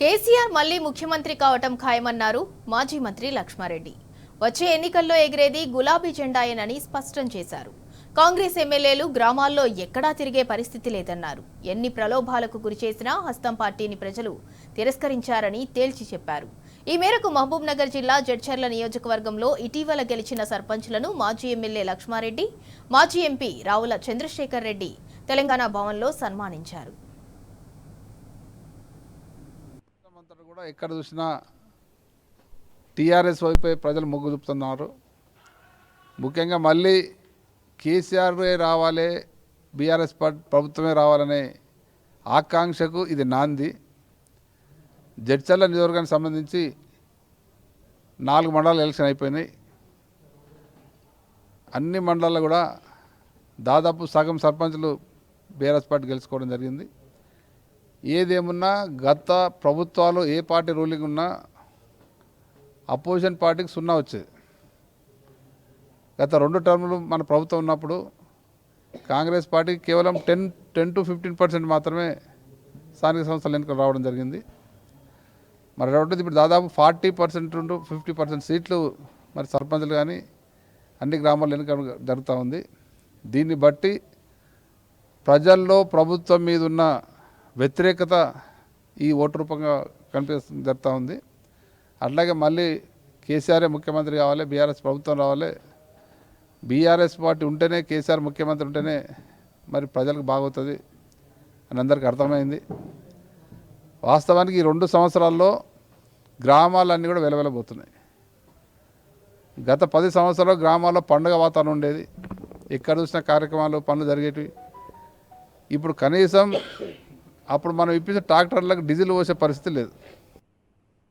కేసీఆర్ మళ్లీ ముఖ్యమంత్రి కావటం ఖాయమన్నారు మాజీ మంత్రి లక్ష్మారెడ్డి. వచ్చే ఎన్నికల్లో ఎగిరేది గులాబీ జెండాయేనని స్పష్టం చేశారు. కాంగ్రెస్ ఎమ్మెల్యేలు గ్రామాల్లో ఎక్కడా తిరిగే పరిస్థితి లేదన్నారు. ఎన్ని ప్రలోభాలకు గురిచేసినా హస్తం పార్టీని ప్రజలు తిరస్కరించారని తేల్చి చెప్పారు. ఈ మేరకు మహబూబ్ నగర్ జిల్లా జడ్చర్ల నియోజకవర్గంలో ఇటీవల గెలిచిన సర్పంచ్లను మాజీ ఎమ్మెల్యే లక్ష్మారెడ్డి, మాజీ ఎంపీ రావుల చంద్రశేఖర్ రెడ్డి తెలంగాణ భవన్లో సన్మానించారు. కూడా ఎక్కడ చూసినా టీఆర్ఎస్ వైపే ప్రజలు మొగ్గు చూపుతున్నారు. ముఖ్యంగా మళ్ళీ కేసీఆర్ఏ రావాలి, బీఆర్ఎస్ ప్రభుత్వమే రావాలనే ఆకాంక్షకు ఇది నాంది. జడ్చర్ల నియోజకవర్గానికి సంబంధించి 4 మండలాలు ఎలక్షన్ అయిపోయినాయి. అన్ని మండలాల్లో కూడా దాదాపు సగం సర్పంచులు బీఆర్ఎస్ పార్టీ గెలుచుకోవడం జరిగింది. ఏదేమున్నా గత ప్రభుత్వాలు ఏ పార్టీ రూలింగ్ ఉన్నా అపోజిషన్ పార్టీకి 0 వచ్చేది. గత 2 టర్ములు మన ప్రభుత్వం ఉన్నప్పుడు కాంగ్రెస్ పార్టీకి కేవలం 10 to 15% మాత్రమే స్థానిక సంస్థల ఎన్నికలు రావడం జరిగింది. మరి రెండోది ఇప్పుడు దాదాపు 40% to 50% సీట్లు మరి సర్పంచులు కానీ అన్ని గ్రామాల్లో ఎన్నిక జరుగుతూ ఉంది. దీన్ని బట్టి ప్రజల్లో ప్రభుత్వం మీద ఉన్న వ్యతిరేకత ఈ ఓటు రూపంగా జరుగుతూ ఉంది. అట్లాగే మళ్ళీ కేసీఆరే ముఖ్యమంత్రి కావాలి, బీఆర్ఎస్ ప్రభుత్వం రావాలి, బీఆర్ఎస్ పార్టీ ఉంటేనే కేసీఆర్ ముఖ్యమంత్రి ఉంటేనే మరి ప్రజలకు బాగవుతుంది అని అందరికీ అర్థమైంది. వాస్తవానికి ఈ 2 సంవత్సరాల్లో గ్రామాలన్నీ కూడా వెలవెలబోతున్నాయి. గత 10 సంవత్సరాల్లో గ్రామాల్లో పండుగ వాతావరణం ఉండేది. ఎక్కడ చూసిన కార్యక్రమాలు పనులు జరిగేటివి. ఇప్పుడు కనీసం అప్పుడు మనం ఇప్పించిన ట్రాక్టర్లకు డీజిల్ పోసే పరిస్థితి లేదు.